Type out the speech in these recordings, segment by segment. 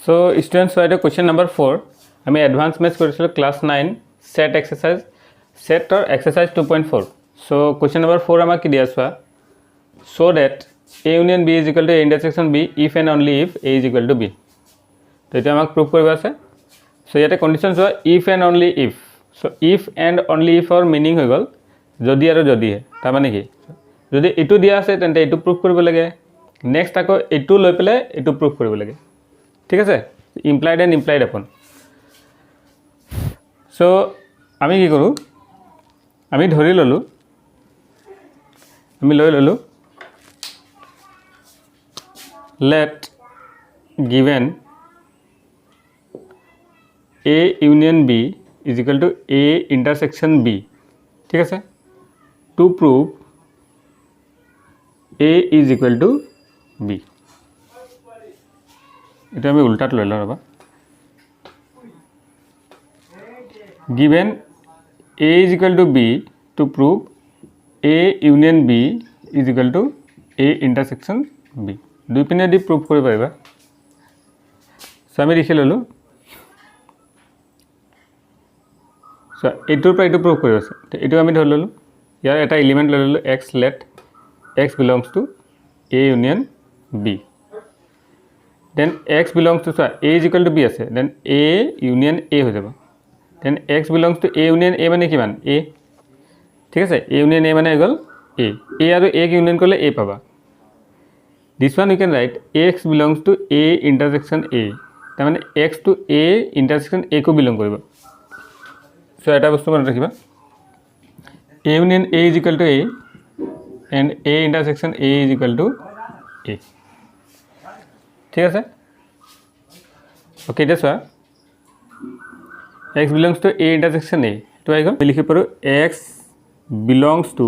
So students, so question number 4 আমি advanced maths কৰিছিল class 9 set exercise set or exercise 2.4 so question number 4 আমাক কি দিয়া আছে so that a union b is equal to a intersection b if and only if a is equal to b তো এটা আমাক prove কৰিব আছে so ইয়াতে conditions হয় if and only if so if and only if or meaning হৈ গল যদি আৰু যদি তাৰ মানে কি যদি এটো দিয়া আছে তেন্তে এটো prove কৰিব লাগে next আকৌ এটো লৈ পেলে এটো prove কৰিব লাগে ঠিক আছে implied and implied upon so আমি কি কৰো আমি ধৰি ললো আমি লৈ ললো let given a union b is equal to a intersection b ঠিক আছে to prove a is equal to b এটা আমি উল্টাত লৈ লও ৰবা given a is equal to b to prove a union b is equal to a intersection b দুই পিনে দি prove কৰিব পাৰিবা সো আমি লিখি ললো সো এটোৰ পৰা এটো prove কৰিব আছে এটো আমি ধৰি ললো ইয়াৰ এটা এলিমেন্ট লৈ ললো x let x belongs to a union b then x belongs to a is equal to b আছে then a union a হৈ যাব then x belongs to a union a মানে কিমান a ঠিক আছে a union a মানে হৈ গল a আৰু a ক ইউনিয়ন কৰিলে a পাবা this one you can write x belongs to a intersection a তাৰ মানে x to a intersection a co belong কৰিব সো এটা বস্তু মনত ৰাখিবা a union a is equal to a and a intersection a is equal to a ঠিক আছে okay এটা সোয়া x belongs to a intersection a তো আইগো লিখি পাৰো x belongs to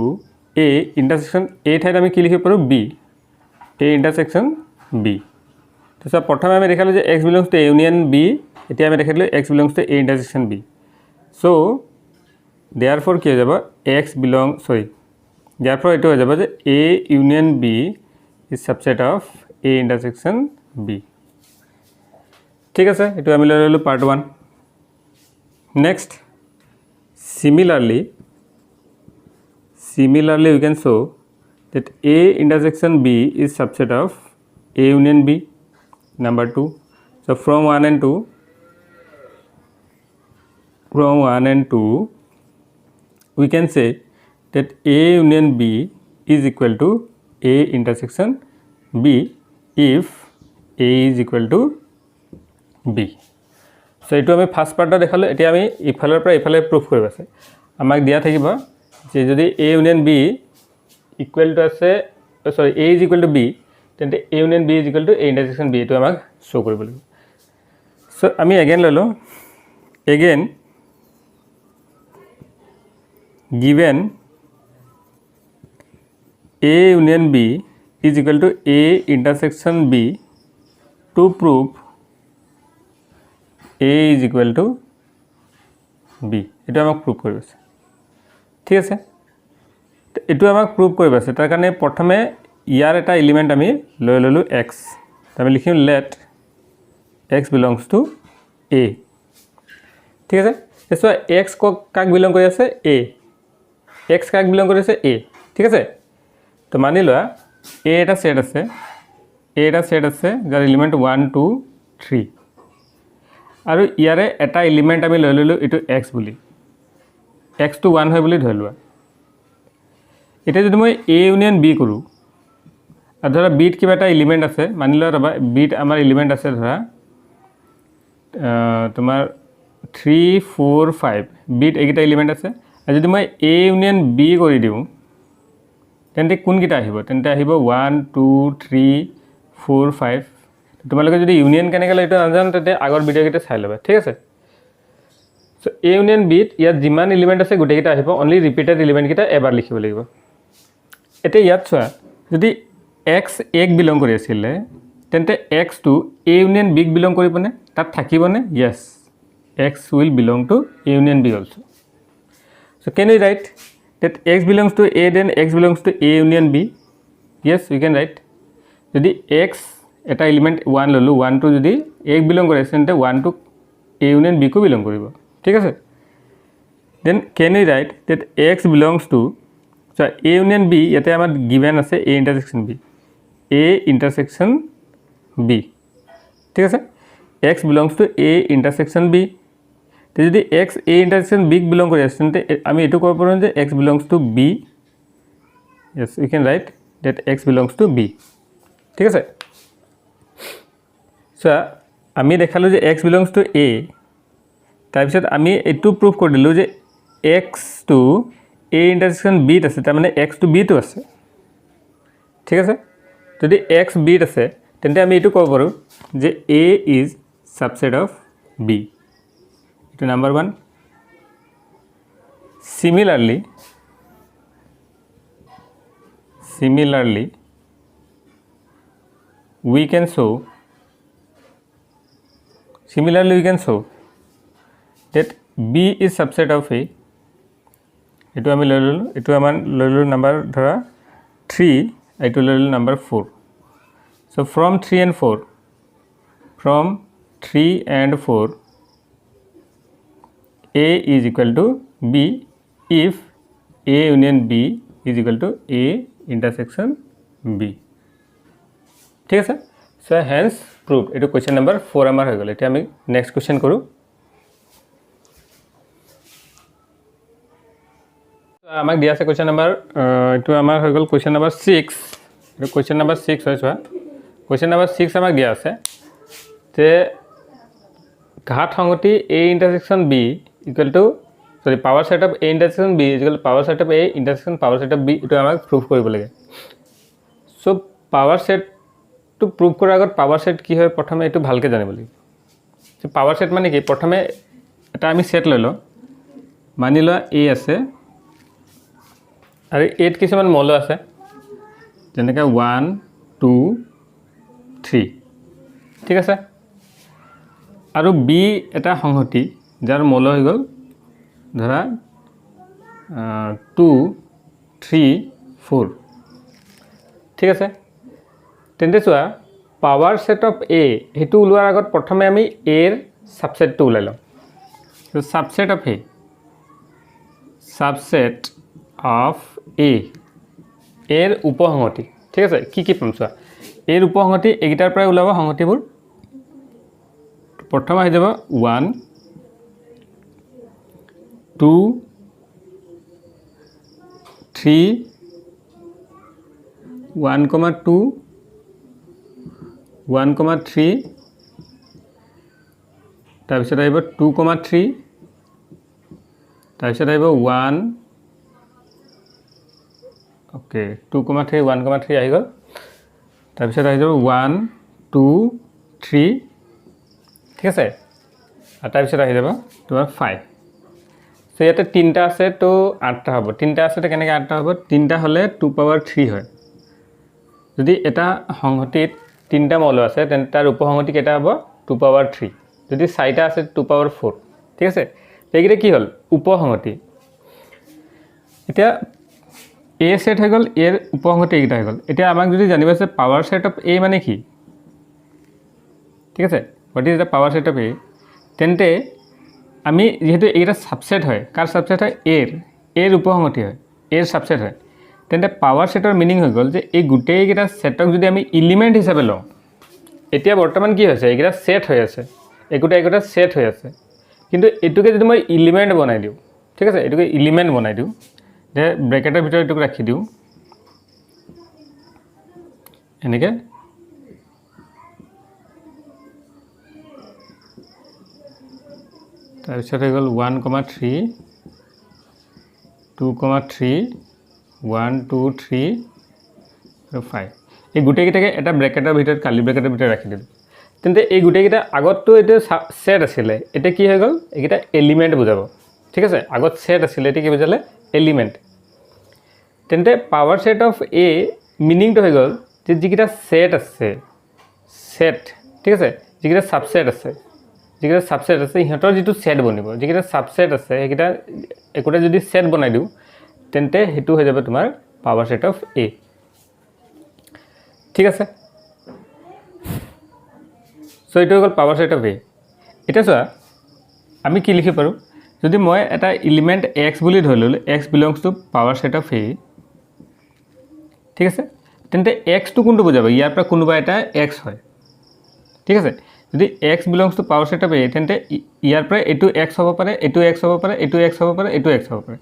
a intersection a ঠাইত আমি কি লিখি পাৰো b a intersection b তো সব প্ৰথমে আমি দেখালো যে x belongs to a union b এতিয়া আমি দেখালো x belongs to a intersection b so therefore কি হৈ যাব x belong sorry therefore এটো হৈ যাব যে a union b is subset of a intersection b ঠিক আছে এটো আমি লৈ ললো part 1 next similarly we can show that a intersection b is subset of a union b number 2 so from 1 and 2 we can say that a union b is equal to a intersection b if a is equal to b so এটো আমি first পার্টটা দেখালো এতিয়া আমি ইফালৰ পৰা ইফালে proof কৰিব আছে আমাক দিয়া থাকিব যে যদি a union b equal to আছে sorry a is equal to b তেন্তে a union b is equal to a intersection b এটো আমাক শো কৰিব লাগিব সো আমি again ললো again given a union b is equal to a intersection b to prove a is equal to b এটা আমাক proof কৰিব আছে ঠিক আছে এটো আমাক প্ৰুফ কৰিব আছে তাৰ কাৰণে প্ৰথমে ইয়াৰ এটা এলিমেন্ট আমি লৈ ললো x আমি লিখিম let x belongs to a ঠিক আছে এসো x কাক বিলং কৰি আছে a x কাক বিলং কৰি আছে a ঠিক আছে তো মানি লোৱা a এটা সেট আছে যাৰ এলিমেন্ট 1 2 3 আৰু ইয়াৰে এটা এলিমেন্ট আমি লৈ ললো এটো x বুলি x to 1 হয় বুলি ধৰি লোৱা এটা যদি মই a union b কৰো আৰু ধৰা b ত কিবা এটা এলিমেন্ট আছে মানি লোৱা ৰবা b ত আমাৰ এলিমেন্ট আছে ধৰা তোমাৰ 3 4 5 b ত এইটা এলিমেন্ট আছে আৰু যদি মই a union b কৰি দিও তেন্তে কোন কিটা আহিব তেন্তে আহিব 1 2 3 4 5 তোমালোকে যদি ইউনিয়ন কেনেকৈ লইটো নাজানো তেতে আগৰ ভিডিও কিটা চাই লবা ঠিক আছে সো a union b ত ইয়াত যিমান এলিমেন্ট আছে গুটেই কিটা আহিব অনলি ৰিপিটেড এলিমেন্ট কিটা এবাৰ লিখিব লাগিব এতে ইয়াত চোৱা যদি x a ক বিলং কৰি আছিল তেন্তে x to a union b ক বিলং কৰিবনে তাত থাকিবনে yes x will belong to a union b also so can we write that x belongs to a then x belongs to a union b yes we can write যদি x এটা element 1 ল'লোঁ 1টো যদি A belong কৰে তেন্তে 1টো A union B co belong কৰিব ঠিক আছে then can we write that X belongs to so A union B ইয়াতে আমাৰ given আছে A intersection B A intersection B ঠিক আছে X belongs to A intersection B তে যদি X A intersection B belong কৰি আছে তেন্তে আমি এটো ক'ব পাৰোঁ যে X belongs to B yes we can write that X belongs to B ঠিক আছে so আমি দেখালো যে X belongs to A তাৰপিছত আমি এটো প্ৰুফ কৰি দিলো যে X to A intersection B আছে তাৰ মানে X to B তো আছে ঠিক আছে যদি X B আছে তেন্তে আমি এটো ক'ব পাৰোঁ যে A is subset of B to number 1 similarly we can show that B is subset of A এটো আমি লৈ ললো এটো আমাৰ লৈ ললো নাম্বাৰ ধৰা 3 এটো লৈ ললো number 4 so from 3 and 4 A is equal to B if A union B is equal to A intersection B ঠিক আছে so hence proved এটো question number 4 আমাৰ হৈ গল এতিয়া আমি next question কৰো আমাক দিয়া আছে question number এটো আমাৰ হৈ গল question number 6 এটো question number 6 হয় চোৱা question number 6 আমাক দিয়া আছে তে ঘাত সংগতি A intersection B equal to sorry power set of A intersection B is equal to power set of A intersection power set of B এটো আমাক প্রুফ কৰিব লাগে so power set to prove কৰাৰ আগত power set কি হয় প্ৰথমে এটো ভালকে জানিব লাগিব যে power set মানে কি প্ৰথমে এটা আমি সেট লৈ ল মানি ল A আছে আৰু 8 কিছুমান মৌল আছে যেনেকৈ 1 2 3 ঠিক আছে আৰু B এটা সংহতি যাৰ মৌল হৈ গল ধৰা 2 3 4 ঠিক আছে তেন্তে চোৱা পাৱাৰ সেট অফ A হেতু উলোৱাৰ আগত প্ৰথমে আমি A এৰ সাবসেটটো উলাই লম তো subset of A subset of A এর উপসংহতি ঠিক আছে কি পাম চোৱা এৰ উপসংহতি এগিটাৰ পৰা উলাব সংহতিবোৰ প্ৰথম আহি যাব 1 2 3 1,2 1,3 তাৰপিছত আহিব 2,3 তাৰপিছত আহিব 1 ওকে 2,3 1,3 আহি গল তাৰপিছত আহি যাব 1 2 3 ঠিক আছে আৰু তাৰপিছত আহি যাব তোমাৰ 5 সো ইয়াতে তিনটা আছে তো 8টা হ'ব তিনটা আছে তো কেনেকৈ 8টা হ'ব তিনটা হলে 2 পাৱাৰ 3 হয় যদি এটা সংহতিত তিনটা মৌল আছে তেন্তে তাৰ উপসংহতি কেটা হ'ব 2 পাৱাৰ 3 যদি 4টা আছে 2 পাৱাৰ 4 ঠিক আছে এইগিটা কি হল উপসংহতি এতিয়া A সেট হৈ গল এর উপসংহতি এইগিটা হৈ গল এতিয়া আমাক যদি জানিব আছে পাৱাৰ সেট অফ A মানে কি ঠিক আছে what is the power set of A তেন্তে আমি যেহেতু এইগিটা সাবসেট হয় কাৰ সাবসেট হয় এৰ উপসংহতি হয় এৰ সাবসেট হয় তেন্তে পাৱাৰ সেটৰ মিনিং হৈ গল যে এই গুটেইগিটা সেটক যদি আমি এলিমেন্ট হিচাপে লওঁ এতিয়া বৰ্তমান কি হৈছে এইগিটা সেট হৈ আছে এগুটা সেট হৈ আছে কিন্তু এটুকে যদি মই এলিমেন্ট বনাই দিও ঠিক আছে এটুকে এলিমেন্ট বনাই দিও যে ব্ৰেকেটৰ ভিতৰত এটুক ৰাখি দিও এনেকে তাৰপিছত হৈ গল 1,3 2,3 1 2 3 আৰু 5 এই গুটেইগিটাকে এটা ব্ৰেকেটৰ ভিতৰত কালি ব্ৰেকেটৰ ভিতৰত ৰাখি দিলো তেন্তে এই গুটেইগিটা আগতটো এটো সেট আছিল এটা কি হৈ গল এইগিটা এলিমেন্ট বুজাব ঠিক আছে আগত সেট আছিল এটা কি বুজালে এলিমেন্ট তেন্তে পাৱাৰ সেট অফ A মিনিংটো হৈ গল যে যিগিটা সেট আছে সেট ঠিক আছে যিগিটা সাবসেট আছে যিগিটা সাবসেট আছে ইহঁতৰ যেটো সেট বনিব যিগিটা সাবসেট আছে এইগিটা একুটা যদি সেট বনাই দিও তেন্তে হেতু হৈ যাব তোমাৰ পাৱাৰ সেট অফ A ঠিক আছে সো এইটো হ'ল পাৱাৰ সেট অফ এ এটা চোৱা আমি কি লিখিব পাৰোঁ যদি মই এটা এলিমেন্ট x বুলি ধৰি ললো x belongs to power set of A ঠিক আছে তেন্তে x টু কোনটো বুজাব ইয়াৰ পৰা কোনোবা এটা x হয় ঠিক আছে যদি x belongs to power set of A তেন্তে ইয়াৰ পৰা এটো x হ'ব পাৰে এটো x হ'ব পাৰে এটো x হ'ব পাৰে এটো x হ'ব পাৰে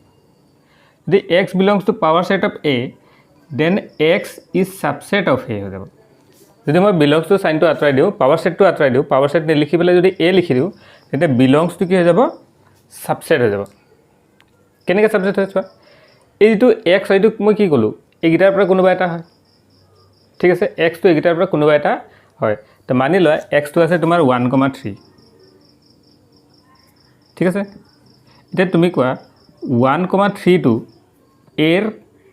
যদি x belongs to power set of a then x is subset of a হৈ যাব যদি মই বিলংস টু সাইনটো আঁতৰাই দিও পাৱাৰ সেটটো আঁতৰাই দিও পাৱাৰ সেট লিখি পেলাই যদি a লিখি দিও তেন্তে বিলংস টু কি হৈ যাব সাবসেট হৈ যাব কেনেকৈ সাবসেট হৈ চোৱা এইটো x এইটো মই কি ক'লো এইগিটাৰ পৰা কোনোবা এটা হয় ঠিক আছে x টো এইগিটাৰ পৰা কোনোবা এটা হয় তো মানি লয় x টো আছে তোমাৰ 1,3 ঠিক আছে এটা তুমি কোৱা 1,3 টো এৰ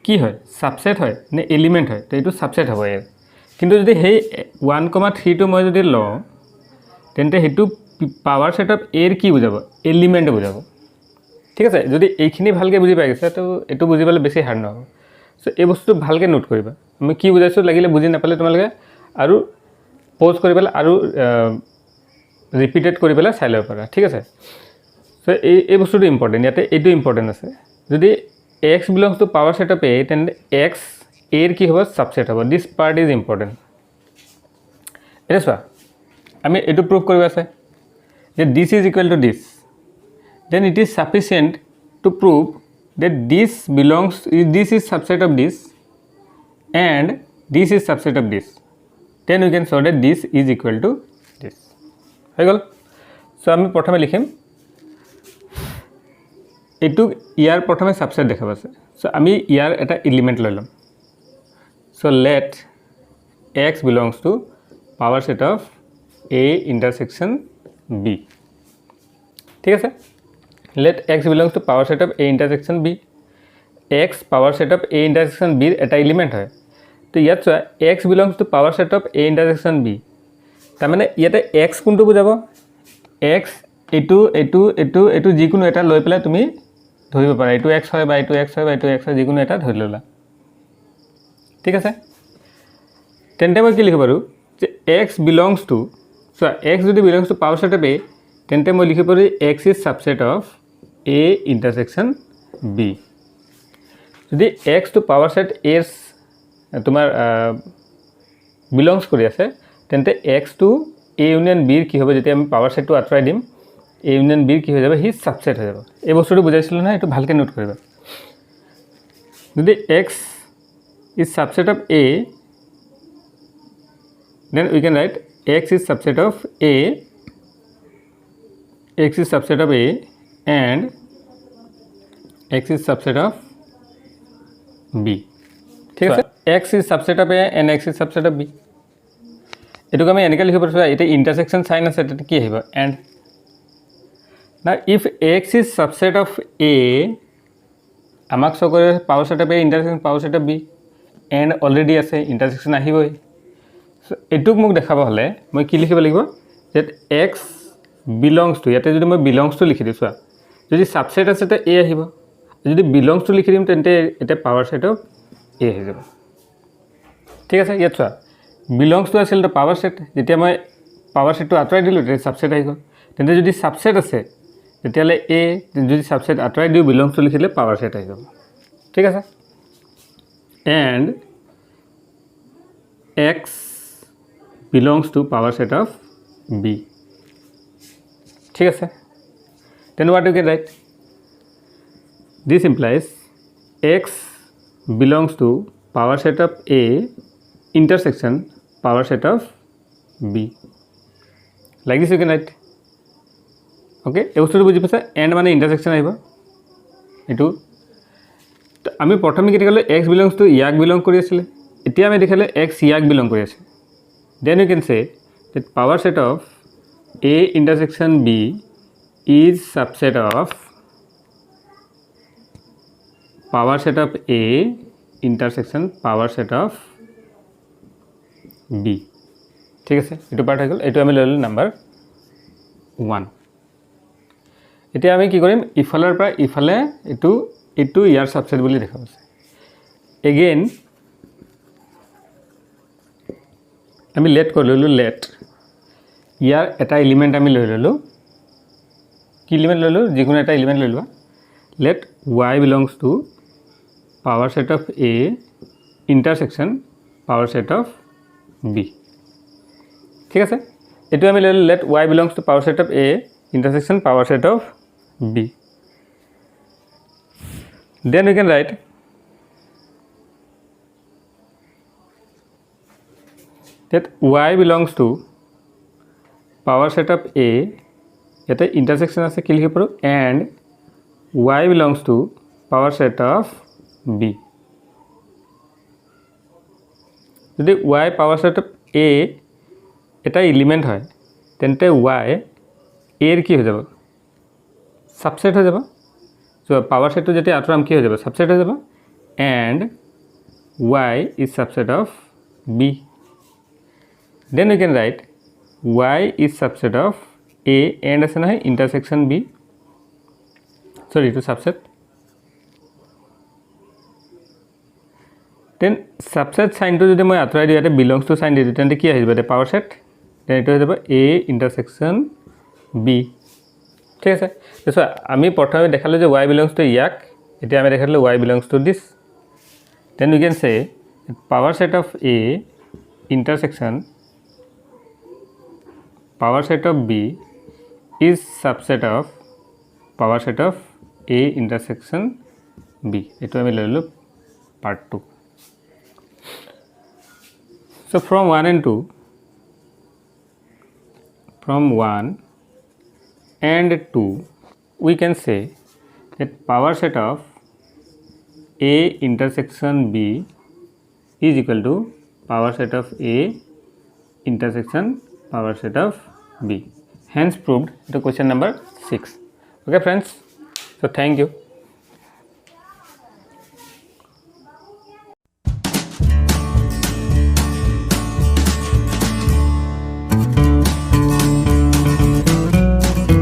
কি হয় সাবসেট হয় নে এলিমেন্ট হয় তো এইটো সাবসেট হ'ব এৰ কিন্তু যদি হেই 1,3 টো মই যদি লওঁ তেন্তে হেতু পাৱাৰ সেট অফ এৰ কি বুজাব এলিমেন্ট বুজাব ঠিক আছে যদি এইখিনি ভালকে বুজি পাই গৈছে তো এটো বুজিবলৈ বেছি হাৰ্ড নহব সো এই বস্তু ভালকে নোট কৰিবা আমি কি বুজাইছো লাগিলে বুজি নাপালে তোমালোকে আৰু পজ কৰি পেলাই আৰু ৰিপিটেড কৰি পেলাই চাই ল'ব পাৰা ঠিক আছে সো এই বস্তুটো ইম্পৰ্টেন্ট ইয়াতে এইটো ইম্পৰ্টেন্ট আছে যদি x belongs to power set of a then x এর কি হবে সাবসেট হবে দিস পার্ট ইজ ইম্পর্টেন্ট এটা চোৱা আমি এটো প্ৰুভ কৰিব আছে যে this is equal to this then it is sufficient to prove that this is subset of this and this is subset of this then we can show that this is equal to this হৈ গল so আমি প্ৰথমে লিখিম এটু ইয়াৰ প্ৰথমে subset দেখাব আছে so আমি ইয়াৰ এটা এলিমেন্ট লৈ লম so let x belongs to power set of a intersection b ঠিক আছে let x belongs to power set of a intersection b x power set of a intersection b এটা element হয় তো ইয়াত চোৱা x belongs to power set of a intersection b তাৰ মানে ইয়াতে x কোনটো বুজাব x এটু যিকোনো এটা লৈ পেলাই তুমি ধৰিব পাৰা এটু x হয় বা এটু x হয় বা এটু x হয় যিকোনো এটা ধৰি ললা ঠিক আছে তেন্তে মই কি লিখিব পাৰো যে x belongs to so x যদি belongs to power set of a তেন্তে মই লিখিব পাৰো x is subset of a intersection b যদি x to power set a তোমাৰ belongs কৰি আছে তেন্তে x to a union b কি হবে যেতিয়া আমি পাৱাৰ সেটটো আঁতৰাই দিম a union b কি হৈ যাব হি সাবসেট হৈ যাব এই বস্তুটো বুজাইছিল না এটো ভালকে নোট কৰিবা যদি x is subset of a then we can write x is subset of a and x is subset of b ঠিক আছে x is subset of a and x is subset of b এটো আমি এনেকৈ লিখিব পাৰো এটা intersection sign আছে এটা কি আহিব and now if x is subset of a আমাক সকলে power set of a intersection power set of b and already আছে ইন্টারসেকশন আহিবই সো এটুক মোক দেখাব হলে মই কি লিখিব লাগিব যে x belongs to ইয়াতে যদি মই belongs to লিখি দিছো যদি সাবসেট আছে তে a আহিব যদি belongs to লিখি দিম তেন্তে এটা পাৱাৰ সেট অফ a হৈ যাব ঠিক আছে ইয়াত চোৱা belongs to আছিল তো পাৱাৰ সেট যেতিয়া মই পাৱাৰ সেটটো আঁতৰাই দিলো তে সাবসেট আহি গল তেন্তে যদি সাবসেট আছে তেতিয়ালে a যদি সাবসেট আঁতৰাই দিও belongs to লিখিলে পাৱাৰ সেট আহি যাব ঠিক আছে and x belongs to power set of b ঠিক আছে then what you can write this implies x belongs to power set of a intersection power set of b like this you can write okay এই বস্তুটো বুজি পাইছা and মানে intersection আহিব এটো আমি প্ৰথমে কি দেখালো x belongs to ইয়াক belong কৰি আছিল এতিয়া আমি দেখালে x ইয়াক belong কৰি আছে then you can say that power set of a intersection b is subset of power set of a intersection power set of b ঠিক আছে এটো পার্ট হৈ গল এটো আমি ললো নাম্বার 1 এতিয়া আমি কি কৰিম ইফালৰ পৰা ইফালে এটো ইয়াৰ সাবসেট বুলি দেখাব আছে এগেইন আমি লেট কৰি ললো লেট ইয়াৰ এটা এলিমেণ্ট আমি লৈ ল'লোঁ কি এলিমেণ্ট ল'লোঁ যিকোনো এটা এলিমেণ্ট লৈ লোৱা let y belongs to power set of a intersection power set of b ঠিক আছে এইটো আমি লৈ ল'লোঁ let y belongs to power set of a intersection power set of b then we can write that y belongs to power set of a এটা intersection আছে কি লিখিব পাৰো and y belongs to power set of b যদি y power set of a এটা element হয় তেন্তে y এর কি হৈ যাব subset হৈ যাব so power set to যেটি আতৰাম কি হৈ যাব subset হৈ যাব and y is subset of b then we can write y is subset of a and আছে নহয় intersection b sorry to subset then subset sign to যদি মই আতৰাই দিও এটা belongs to sign দিও তেন্তে কি আহিব এটা power set then এটা হৈ যাব a intersection b ঠিক আছে দেখো আমি প্ৰথমে দেখালো যে y belongs to ইয়াক এতিয়া আমি দেখালো y belongs to this then we can say power set of a intersection power set of b is subset of power set of a intersection b eto ami lelu part 2 so from 1 and 2 from 1 and 2 we can say that power set of a intersection b is equal to power set of a intersection power set of b hence proved the question number 6 okay friends so thank you